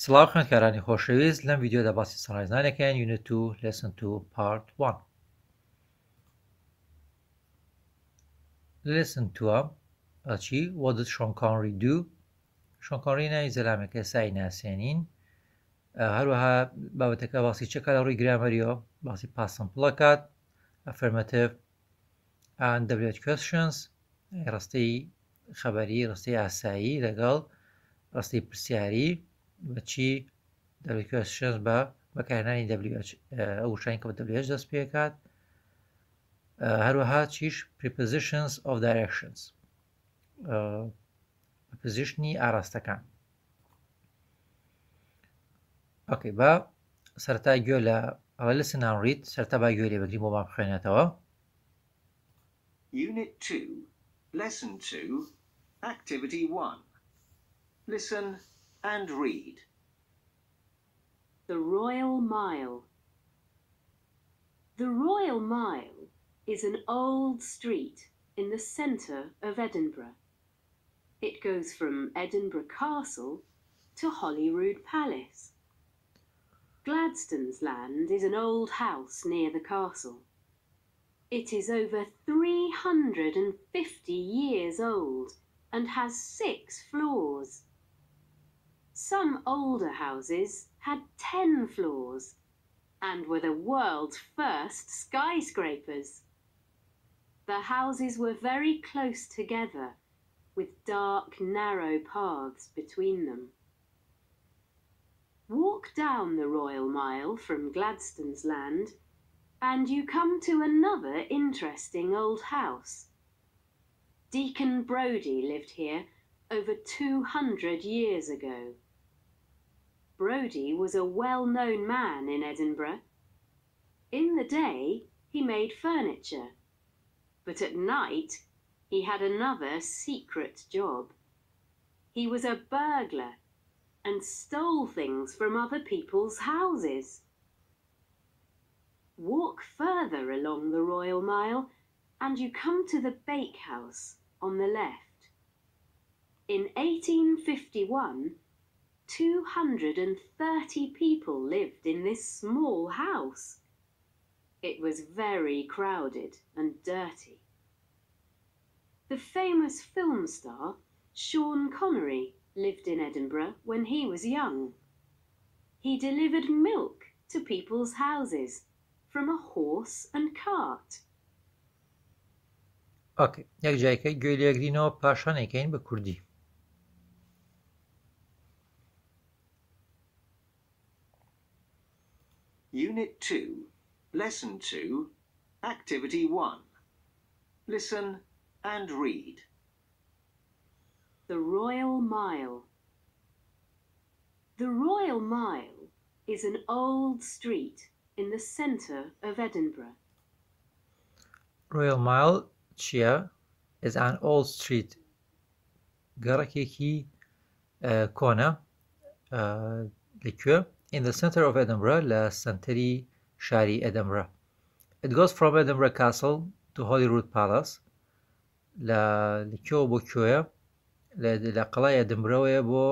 سڵاو خوێندکارانی خۆشەویست لەم ڤیدیۆدا باسی سەنرایزانێکیان یونت و لێسن و پارت 1 لێسن تووە ئەچی وەدت شۆنکانڕی دوو شۆنکانڕینای زەلامەکە سای ناسێنین هەروەها بابەتەکە باسی چەکە لە ڕووی گرامەریەوە باسی پاسەمپڵەکات ئەفەرمەتیڤ and WH questions ڕستەی خەبەری ڕستەی ئاسایی لەگەڵ ڕستەی پرسیاری بەچی WH questions بە بەکارهێنانی WH ئەو وشانی کە بە WH دەست پێکات هەروەها چیش prepositions of directions prepositionی ئاراستەکان ئۆکەی بە سەرەتا گوێ لە ئەوە لێسن and read سەرەتا با گوێ لێ بگرین بۆ مام بخوێنێتەوە. Unit 2, Lesson 2, Activity 1. Listen and read. The Royal Mile. The Royal Mile is an old street in the centre of Edinburgh. It goes from Edinburgh Castle to Holyrood Palace. Gladstone's Land is an old house near the castle. It is over 350 years old and has 6 floors. Some older houses had 10 floors and were the world's first skyscrapers. The houses were very close together, with dark, narrow paths between them. Walk down the Royal Mile from Gladstone's Land and you come to another interesting old house. Deacon Brodie lived here over 200 years ago. Brodie was a well-known man in Edinburgh. In the day, he made furniture, but at night, he had another secret job. He was a burglar and stole things from other people's houses. Walk further along the Royal Mile and you come to the bakehouse on the left. In 1851, 230 people lived in this small house. It was very crowded and dirty. The famous film star Sean Connery lived in Edinburgh when he was young. He delivered milk to people's houses from a horse and cart. ئۆکەی یەک جایکە گوێ لێگرینەوە پاشان ئەیکەین بە کوردی. Unit 2, Lesson 2, Activity 1. Listen and read. The Royal Mile. The Royal Mile is an old street in the centre of Edinburgh. Royal Mile چییە؟ is an old street گەڕێکێکی کۆنە لەکوێ in the center of Edinburgh لە سنتەری شاری Edinburgh. It goes from Edinburgh Castle to Holyrood Palace لەکوێ بۆ کوێیە لە قەڵای Edinburghەوەیە بۆ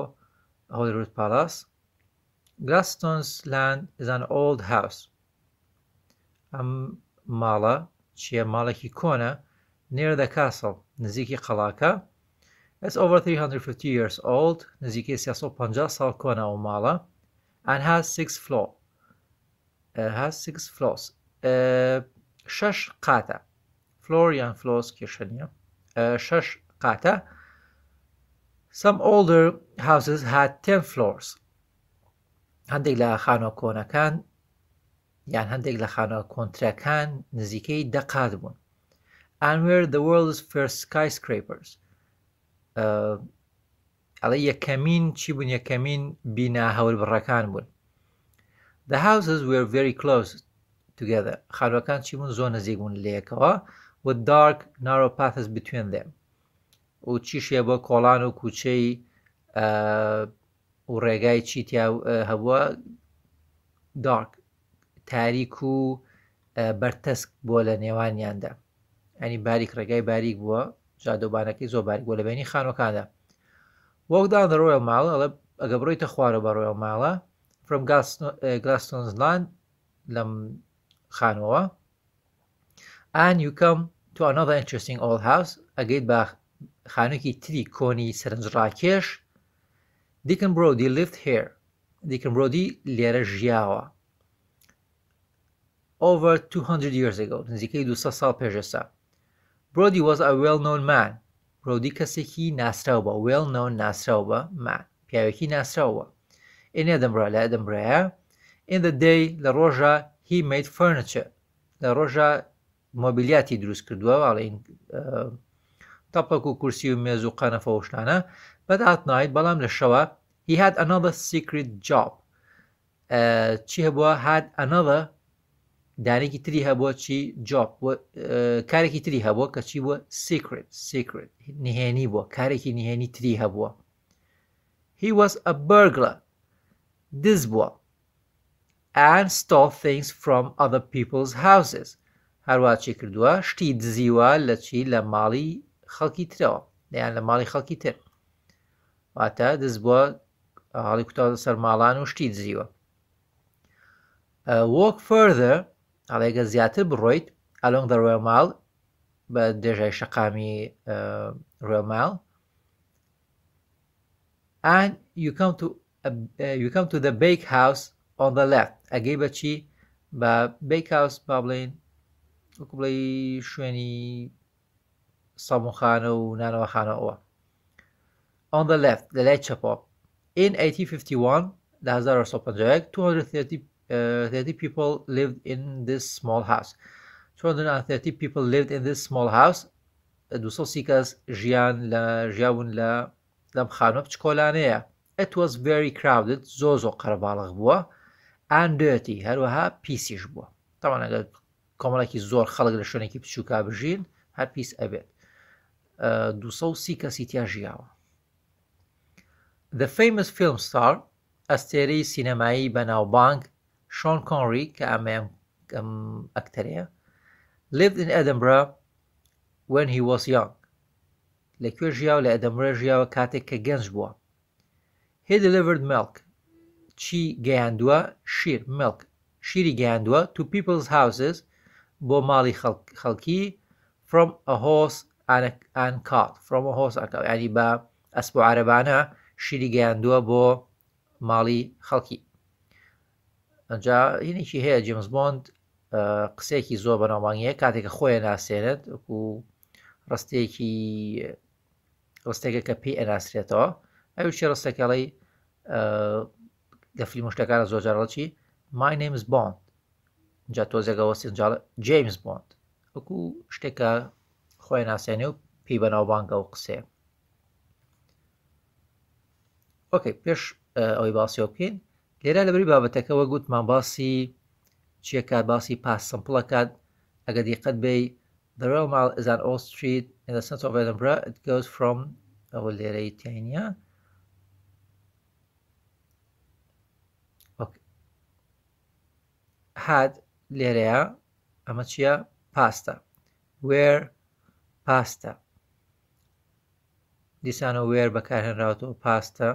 Holyrood Palace. Gladstone's Land is an old house. ئەم ماڵە چییە؟ ماڵێکی کۆنە near the castle نزیکی قەڵاکە. It's over 350 years old نزیکی 350 ساڵ کۆنە ئەو ماڵە and has 6 floors. Has 6 floors. 6 قاتە. Floor یان floors کێشە نییە. 6 قاتە. Some older houses had 10 floors. هەندێک لە خانۆ کۆنەکان یان هەندێک لە خانۆ کۆنترەکان نزیکەی 10 قات بوون. And were the world's first skyscrapers. ئەڵێ یەکەمین چی بوون؟ یەکەمین بینا هەوربڕەکان بوون. The houses were very close together. خانوەکان چی بوون؟ زۆر نزیک بوون لە یەکەوە. With dark narrow paths between them. و چیشیە بۆ کۆڵان و کوچەی و ڕێگای چیتیا هەبووە dark تاریک و بەرتەسک بۆ لە نێوانیاندا. ئەنی باریک ڕێگای باریک بووە جادۆبانەکەی زۆر باریک بووە لە بینی خانوەکاندا. Walk down the Royal Mile ئەڵێ ئەگە بڕۆیتە خوارە بە ڕۆیڵ ماڵە from Gladstone's land لەم خانەوە and you come to another interesting old house ئەگەیت بە خانوویەکی تری کۆنی سەرنجڕاکێش Deacon Brodie lived here Deacon Brodie لێرە ژیاوە over 200 years ago نزیکەی 200 ساڵ پێش ئێستا Brodie was a well-known man Brodie کەسێکی ناسراو بە well-known ناسراو بە man پیاوێکی ناسراو بە in Edinburgh لە ئەدنبرایە in the day لە ڕۆژە he made furniture لە ڕۆژە مۆبیلیاتی دروست کردووە واڵین تەپەک و کورسی و مێز و قەنەفە و شتانە but at night بەڵام لە شەوە he had another secret job چی هەبووە had another دانێکی تری هەبووە چی job کارێکی تری هەبووە کە چی بووە secret نهێنی بووە کارێکی نهێنی تری هەبووە he was a burglar دز بووە and stole things from other people's houses هەروە چی کردووە شتی دزیوە لە چی لە ماڵی خەڵکی ترەوە یان لە ماڵی خەڵکی تر واتە دز بووە هەڵی کوتاوە سەر ماڵان و شتی دزیوە walk further ئەڵێگە زیاتر بڕۆیت along the Royal Mile بە درێژای شەقامی Royal Mile and you come to the bake house on the left ئەگەی بە چی بە bake house با بڵێن وەکو بڵێ شوێنی سەموخانە و نانەوەخانەوە on the left لە لای چەپۆ in 1851 لە 1950 230 people lived in this small house 230 people lived in this small house 230 کەس ژیاون لەم خانووە بچکۆلانەیە it was very crowded زۆ قەرەباڵغ بووە and dirty هەروەها پیسیش بووە تاوان ئەگەر کۆمەڵێکی زۆر خەڵک لە شوێنێکی بچووکا بژین هەر پیس ئەبێت 230 کەسی تیا ژیاوە The famous film star ئەستێرەی سینەمایی بەناوبانگ Sean Connery کە ئەم ئەکتەرەیە lived in Edinburgh when he was young لەکوێ ژیاوە لە ئەدەمبرە ژیاوە کاتێک کە گەنج بووە he delivered milk چی گەیاندووە شیر milk شیری گەیاندووە to people's houses بۆ ماڵی خەڵکی from a horse and cart from a horse and cart ینی بە ئەسپ و عارەبانە شیری گەیاندووە بۆ ماڵی خەڵکی ئەجا هینێکی هەیە جیمز بۆند قسەیەکی زۆر بەناوبانگیە کاتێککە خۆیان ناسێنێت وەکو ڕستێکە کە پێی ئەناسرێتەوە ئەوشی ڕستەکەڵی لە فیلم شتەکانە زۆرجارڵەچی my name is Bond جا تۆزێکەوە سنجاڵە جیمز بۆند وەکو شتێکە خۆی ناسێنێ و پێی بەناوبانگە و قسێ ئۆکەی پێش ئەوەی باسیەوە بکەین لێرە لەبەری بابەتەکەەوە گوتمان باسی چیە کات باسی پاس سمپڵە کات ئەگە دیقەت بێ The Royal Mile is an old street in the centre of Edinburgh. It goes from ئەوە لێرەی تینە had لێرەیە ئەمە چییە پاستە where پاستە دیسانە where بەکارهێنراوەتەوە پاستە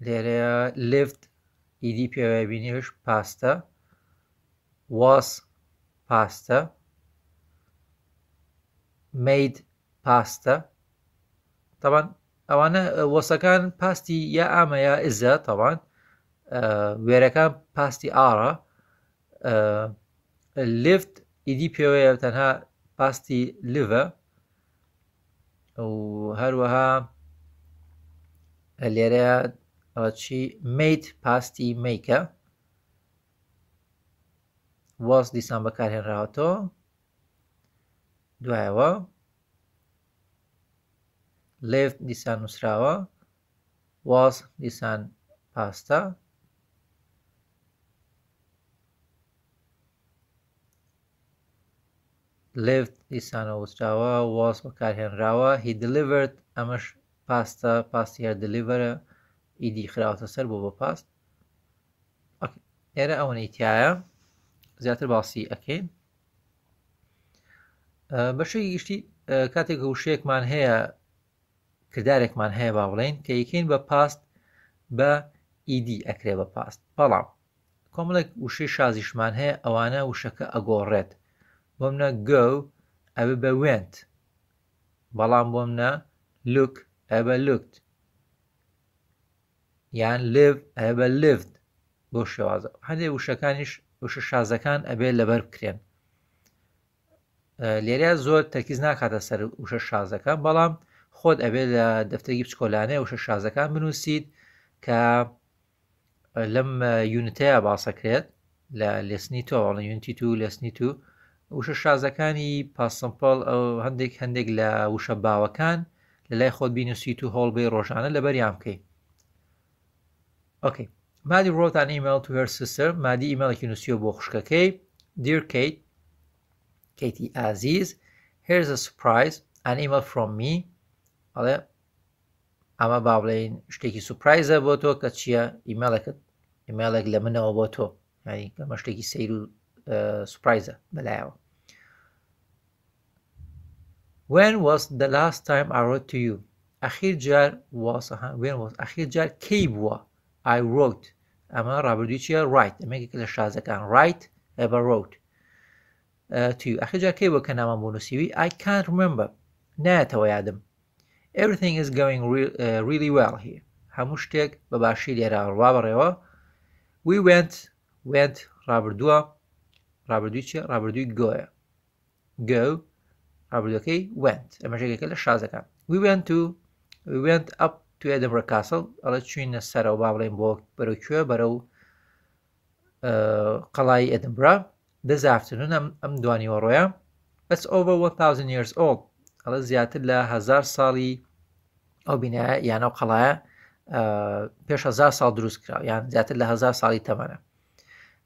لێرەیە lived ئیدی پێوای بینیش پاستە was پاستە made پاستە طبعا ئەوانە وەسەکان پاستی یا ئامە یا ئزە طبعا وێرەکان پاستی ئاڕە lived ئیدی پێوەیە تەنها پاستی livە و هەروەها لێرەیە چی made پاستی makeە was دیسان بەکارهێنراوەتەوە دوایەوە lived دیسان نووسراوە was دیسان پاستە lived دیسانە وستراوە was بەکارهێنراوە he delivered ئەمەش پاستە پاستی هەر deliverە ئیدی خراوەتە سەر بۆ بە پاست ئێرە ئەوەی تایە زیاتر باسی ئەکەین بەشەی گشتی کاتێک وشەیەکمان هەیە کردارێکمان هەیە با بڵێن کە یەکەین بە پاست بە ئیدی ئەکرێ بە پاست بەڵام کۆمەڵێک وشەی شازیشمان هەیە ئەوانە وشەکە ئەگۆڕێت بۆ منە go ئەبێ بە went بەڵام بۆ منە look ئەبێ بە looked یان live ئەبێ بە lived بۆ شێوازە هەندێک وشەکانیش وشە شازەکان ئەبێ لەبەر بکرێن لێرە زۆر تەرکیز ناکاتە سەر وشە شازەکان بەڵام خۆت ئەبێ لە دەفتەرێکی بچکۆلانەیە وشە شازەکان بنووسیت کە لەم یونتەیە باسەکرێت لە لێسنی تۆ یونتی تو لێسنی تو وشە شازەکانی پاسمپڵ ئەو هەندێک لە وشە باوەکان لە لای خۆت بینوسیت و هەڵبەی ڕۆژانە لەبەریان بکەیت. Okay. Maddie wrote an email to her sister. Maddie emailێکی نووسیوە بۆ خوشکەکەی. Dear Kate, Katie Aziz, here's a surprise, an email from me. ئەڵێ ئەمە با بڵێن شتێکی سوپرایزە بۆ تۆ کە چییە ئیمێڵێک لە منەوە بۆ تۆ یعنی ئەمە شتێکی سەیر و سوپرایزە بەلایەوە. When was the last time I wrote to you? ئەخیر جار کەی بووە I wrote ئەمە ڕابردووی چییە write ئەمەیەکێک لە شازەکان write ئەبە wrote to you ئەخیر جار کەی بووە کە نامان بۆ نووسیوی I can't remember نایەتەوە یادم. Everything is going really well here. هەموو شتێک بە باشی لێرە ڕوا بەڕێوە. We went ڕابردووی چیە ڕابردووی گۆیە go ڕابردووەکەی went ئەمەژێکێکە لە شازەکان. We went up to Edinburgh Castle ئەڵە چوینە سەرەوە با بڵێن بۆ بەرەو کوێ بەرەو قەڵای ئێدنبرا this afternoon ئەم دوانیوە ڕۆیە. It's over 1000 years old ئەڵە زیاتر لە 1000 ساڵی ئەو بینایە یان ئەو قەڵایە پێش 1000 ساڵ دروست کراوە یان زیاتر لە 1000 ساڵی تەمەنە.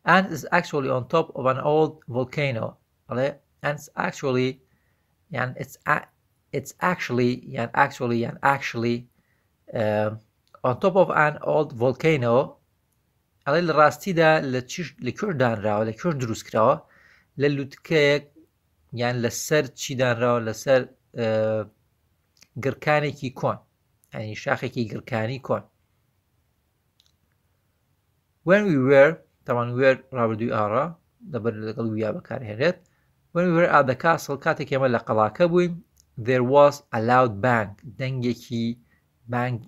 And is actually on top of an old volcano ئەڵێ and it's actually on top of an old volcano ئەڵێ لە ڕاستیدا لە کوێر دانراوە لە کوێر دروست کراوە لە لووتکەیەک یان لەسەر چی دانراوە لەسەر گڕکانێکی کۆن ینی شاخێکی گڕکانی کۆن. When we were تاوان وێر ڕابردووی ئاڕا لەبەر لەگەڵ ویا بەکارهێنێت. When we were at the castle کاتێک ئێمە لە قەڵاکە بووین there was a loud bang دەنگێکی بانگ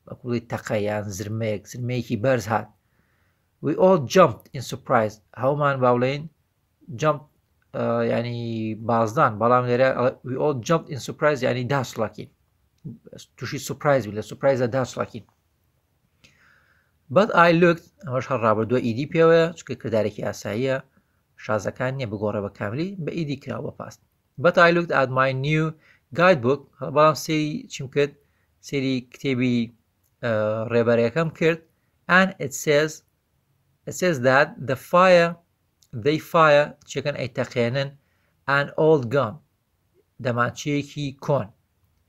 بەقوڵی تەقەیان زرمەیەکی بەرز هات. We all jumped in surprise هەومان باوڵێن jump ینی بازدان بەڵام لێرە we all jumped in surprise ینی داسڵاکین تووشی سوپرایز بووین لە سوپرایزە داسڵاکین. But I looked ئەمەش هەر ڕابردووە ئیدی پێوەیە چکە کردارێکی ئاساییە شازەکان نییە بگۆڕە بە کاملی بە ئیدی کراوە بە پاست. But I looked at my new guidebook بەڵام سێری چیم کرد سێری کتێبی ڕێبەرەکەم کرد and it says that they fire چێکن ئەی تەقێنن an old gun دەمانچەیەکی کۆن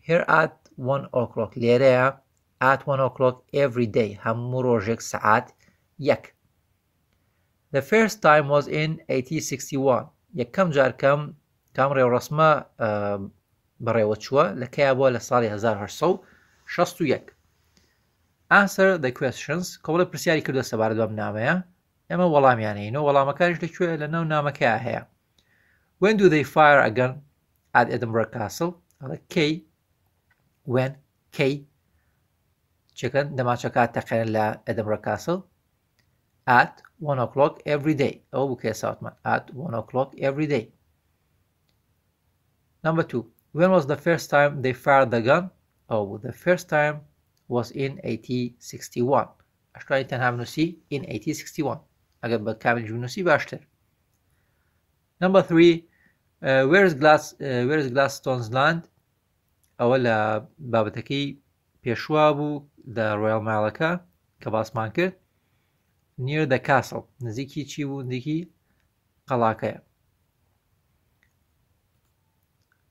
here at 1 o'clock لێرەیە at 1 o'clock every day هەموو ڕۆژێک سەعات 1. The first time was in 1861 یەکەم جار کام ڕێوڕسمە بەڕێوە چووە لە کەیا بووە لە ساڵی 1861. Answer the questions کۆمەڵە پرسیاری کردووە سەبارەت بەم نامەیە ئێمە وەڵامیانەینەوە وەڵامەکانیش لەکوێ لە ناو نامەکەیە هەیە. When do they fire a gun at Edinburgh Castle کەی when کەی چێکن دەماچەکە تەقێنن لە Edinburgh Castle at 1 o'clock every day ئەوە بوو کە ئێساوتمان at 1 o'clock every day. Number 2 when was the first time they fired the gun the first time was in 1861 ئەشتوانی تەنها بنووسی in 1861 ئەگەر بە کامل بنووسی باشتر. Number 3 where is Gladstone's land ئەوە لە بابەتەکەی پێشوا بوو لە ڕۆیال ماڵەکە کە باسمان کرد near the castle نزیکی چی بوو نزیکی قەڵاکەیە.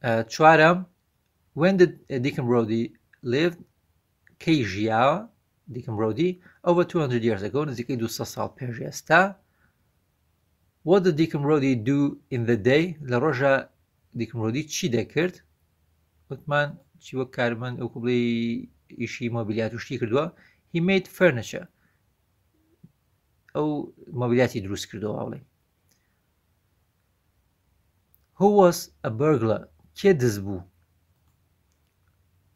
4 when did Deacon Brodie live کەی ژیاوە Deacon Brodie over 200 years ago نزیکەی 200 ساڵ پێش ئێستا. What did Deacon Brodie do in the day لە ڕۆژە Deacon Brodie چی دەکرد وتمان چی وەک کارمەند ئەو بڵێ ئیشی مۆبیلیات و شتی کردووە he made furniture ئەو مۆبیلیاتی دروست کردەوە بڵێ who was a burglar کێ دز بوو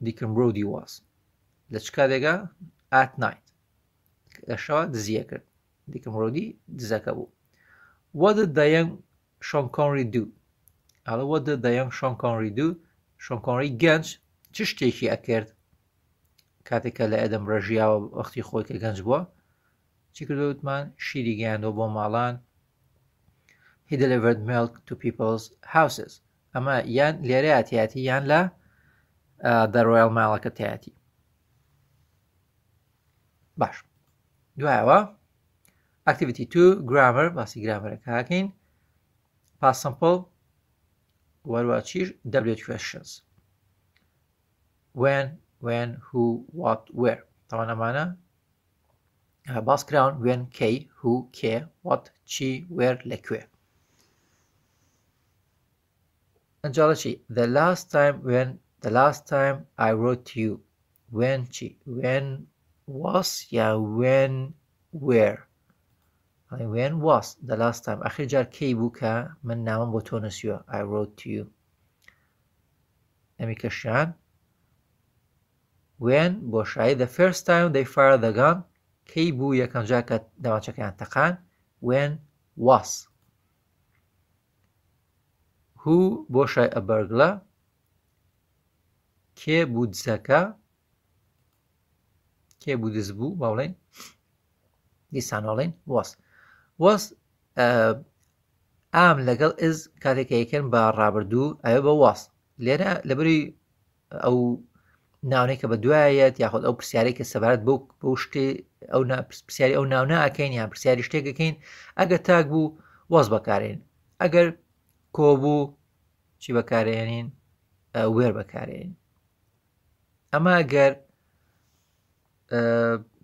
دیکن برۆدی was لە چ کاتێکە at night لە شەوە دزیە کرد دیکن برۆدی دزەکە بوو what did the young Sean Connery do ئەڵێ what did the young Sean Connery do Sean Connery گەنج چ شتێکی ئەکرد کاتێکە لە ئەدەمبرە ژیاوە وەختی خۆی کە گەنج بووە چی کردو وتمان شیری گەیاندەوە بۆ ماڵان he delivered milk to people's houses ئەمە یان لێرە هاتیاتی یان لە the Royal ماڵەکە تایەتی باش دوایەوە activity 2 grammar باسی گرامەرەکە هاکەین past simple وەروە چیش W questions when who what where طبعا ئەمانە باس کراون when کەی who کێ what چی where لەکوێ ئەنجاڵە چی the last time I wrote to you when چی when was یا when where when was the last time ئەخیر جار کەی بوو کە من نامەم بۆ تۆ نووسیوە I wrote to you ئەمی کەشیان when بۆ شایی the first time they fired the gun کەی بوو یەکەم جار کە دەماچەکەیان تەقان when was who بۆ شای a burglar کێ بوو دزەکە کێ بوو دز بوو باڵێن دیسانۆڵین was ئام لەگەڵ is کاتێکە یەکەن بە ڕابردوو ئەوێ بە was لێرە لەبەری ئەو ناونەی کە بە دوایەت یاخود ئەو پرسیارەی کە سەبارەت بەو شتێ ئەو پرسیاری ئەو ناونە ئەکەین یان پرسیاری شتێکەکەین ئەگەر تاک بوو was بەکارێن ئەگەر کۆبوو چی بەکارێنین وێر بەکارێنین ئەمە ئەگەر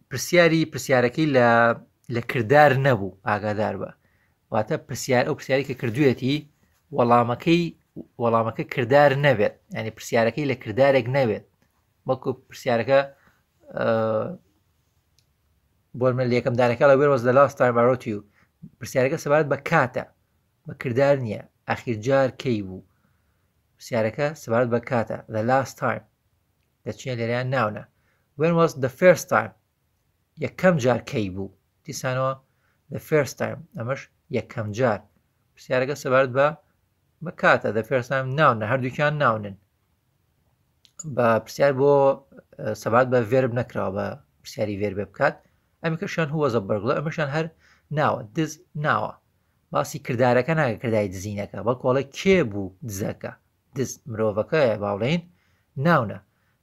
پرسیارەکەی لە کردار نەبوو ئاگادار بە واتە ئەو پرسیاری کە کردوێتی وەڵامەکە کردار نەبێت ینی پرسیارەکەی لە کردارێک نەبێت بەڵکو پرسیارەکە بۆ من لە یەکەم دانەکە لە where was the last time I wrote to you پرسیارەکە سەبارەت بە کاتە بە کردار نییە ئاخیر جار کەی بوو پرسیارەکە سەبارەت بە کاتە the last time دەچێت لێرەیان ناونە when was the first time یەکەم جار کەی بوو دیسانەوە the first time ئەمەش یەکەم جار پرسیارەکە سەبارەت بە کاتە the first time ناونە هەردووکیان ناونن بە پرسیار بۆ سەبارەت بە ڤێرب نەکراوە بە پرسیاری ڤێربێ بکات ئەمیکەشان هو was a burglar ئەمەشان هەر ناوە دز ناوە باسی کردارەکە ناگە کردای دزینەکە بەڵکوڵە کێ بوو دزەکە دز مرۆڤەکەیە باڵێن ناونە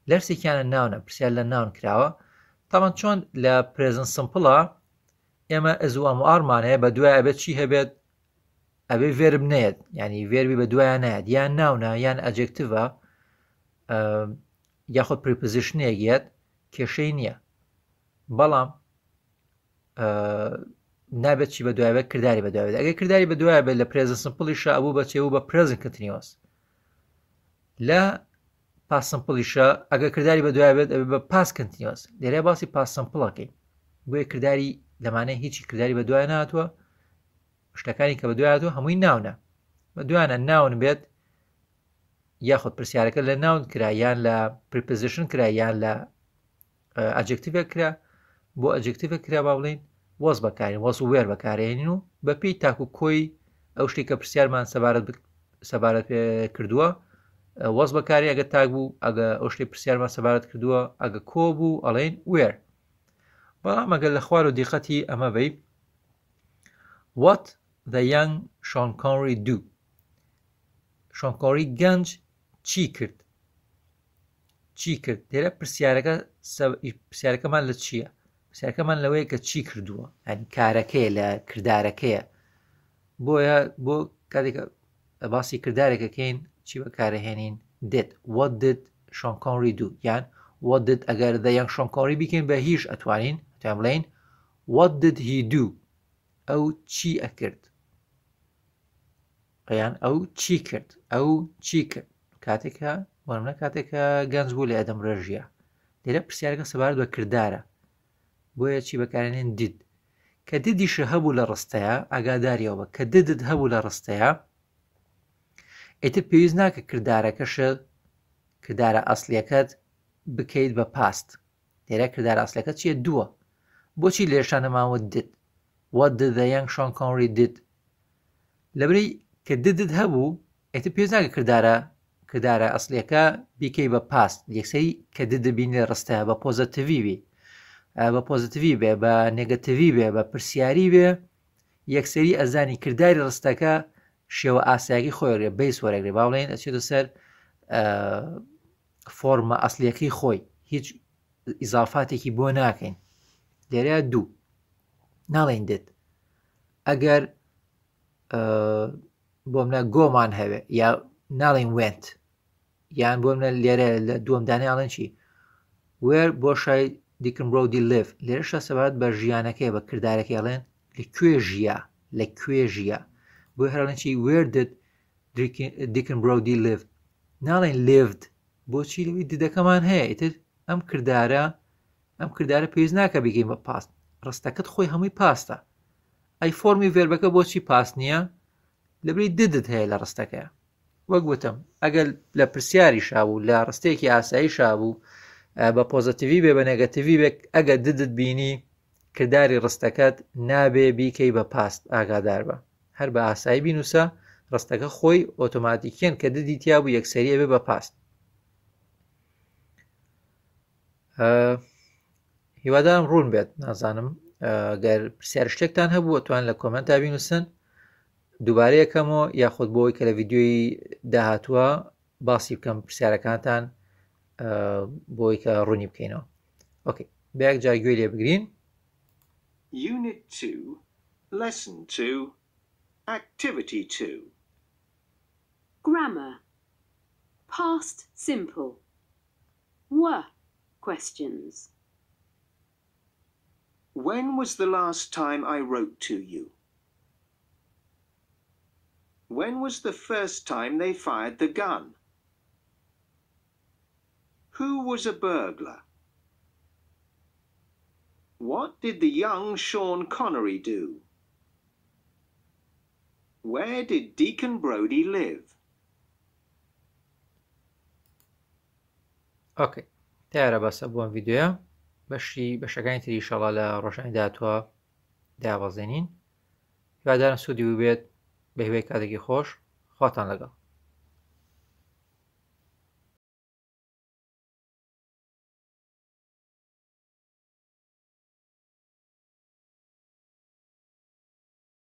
لەرسێکیانە ناونە پرسیار لە ناون کراوە تامان چۆن لە پرێزن سمپڵە ئێمە ئەزوام و ئارمانەیە بە دوای ئەبێت چی هەبێت ئەبێ ڤێرب نێت ینی ڤێربی بە دوایان نایەت یان ناونە یان ئەجێکتیڤە یاخود پریپۆزیشنێکیەت کێشەی نییە بەڵام نابێت چی بە دوای بێت کردداری بە دوای ئەگەر کردداری بە دوای بێت لە پرێزن سمپڵیشە ئەبوو بەچێبوو بە پرێزن کەنتینیۆس لە پاس سمپڵیشە ئەگەر کردداری بە دوای بێت ئەبێ بە پاس کەنتینیۆس لێرە باسی پاس سمپڵەکەین بۆیە کردداری لەمانەیە هیچی کردداری بە دوای ناتوە شتەکانی کە بە دوایاتوە هەمووی ناونە بە دوایانە ناون بێت یاخود پرسیارەکە لە ناون کرا یان لە پریپۆزیشن کرا یان لە ئەجێکتیڤە کرا بۆ ئەجێکتیڤە کرا با بڵین was بەکارین was و وێر بەکارێنین و بە پێی تاکو کۆی ئەو شتی کە پرسیارمان سەبارەت پێ کردووە was بەکاری ئەگە تاک بوو ئەگە ئەو شتی پرسیارمان سەبارەت کردووە ئەگە کۆ بوو ئەڵێن وێر بەڵام ئەگەر لە خوار و دیقەتی ئەمە بەی what the young Sean Connery do Sean Connery گەنج چی کرد لێرە پرسیارەکەمان لە چییە پرسیارەکەمان لەوەیە کە چی کردووە ئەنی کارەکەیە لە کردارەکەیە بۆیە بۆ کاتێکە باسی کردارێکەکەین چی بەکارەهێنین did what did Sean Connery do یان what did ئەگەر the young Sean Connery بیکەین بە هیچ ئەتوانین بڵێین what did he do ئەو چی ئەکرد یان ئەو چی کرد کاتێکە وەرمە کاتێککە گەنج بوو لە ئەدەمرە ژیە لێرە پرسیارەکە سەبارەت بە کردارە بۆیە چی بەکارێنێن دید کە دیدیشە هەبوو لە ڕستەیە ئاگاداریەوە بە کە ددت هەبوو لە ڕستەیە ئیتر پێویست ناکە کردارەکەشە کردارە ئەسلیەکەت بکەیت بە پاست لێرە کردارە ئەسلەکەت چیە دووە بۆچی لێشان نەماوە دید what did the young Sean Connery did لەبەری کە ددت هەبوو ئیتر پێویست ناکە کردارە ئەسلیەکە بیکەی بە پاست یەکسەری کە ددبینی ڕستەیە بە پۆزتیڤی بێ بە پۆزتیڤی بێ بە نێگەتیڤی بێ بە پرسیاری بێ یەکسەری ئەزانی کردداری ڕستەکە شێوە ئاسایەکی خۆیڕێ بیس وەرەگرێ باڵێن ئەچێتە سەر فۆرمە ئەسلیەکەی خۆی هیچ ئیزافاتێکی بۆ ناکەین لێرە دوو ناڵێن دێت ئەگەر بۆ منە گۆمان هەوێ یا ناڵێن وێنت یان بۆ منە لێرە لە دووەمدانیاڵێن چی وێر بۆ شای دیکن برۆدی لێف لێرەشە سەبارەت بە ژیانەکەی بە کردارەکەڵێن لەکوێ ژیە لەکوێ ژیە بۆ هەرڵێن چی وێر دت دیکن برۆدی لێف ناڵێن لێفد بۆچی لەوی ددەکەمان هەیە ئیتر ئەم کردارە پێویست ناکە بگەین بە پاست ڕستەکەت خۆی هەمووی پاستە ئەی فۆرمی ڤێربەکە بۆچی پاست نییە لەبری ددت هەیە لە ڕستەکەیە وەک گوتم ئەگەر لە پرسیاری شابوو لە ڕستەیەکی ئاسایی شابوو بە پۆزتیڤی بێ بە نێگەتیڤی بێ ئەگە ددت بینی کردداری ڕستەکەت نابێ بیکەی بە پاست ئاگادار بە هەر بە ئاسایی بینوسە ڕستەکە خۆی ئۆتۆماتیکیان کە ددی تیا بوو یەکسەریە بێ بە پاست هیوادارم ڕوون بێت نازانم گەر پرسیار شتێکتان هەبوو ئەتوان لە کۆمنتا بینوسن دووبارە یەکەمەوە یاخود بۆی کە لە ڤیدیۆی داهاتووە باسی بکەم پرسیارەکانتان بۆی کە ڕوونی بکەینەوە ئۆکەی بەیەک جار گوێی لێ بگرین Unit 2 Lesson 2 Activity 2 Grammar. Past simple. Were questions. When was the last time I wrote to you? When was the first time they fired the gun? Who was a burglar? What did the young Sean Connery do? Where did Deacon Brodie live? ئۆکەی تیارە بەسە بۆم ڤیدیۆە بەشەکانی تری ئینشەڵا لە ڕۆژانی داهاتوە دابەزێنین هیوادارم سوودی بوو بێت بە هیوای کاتێکی خۆش خواتان لەگەڵ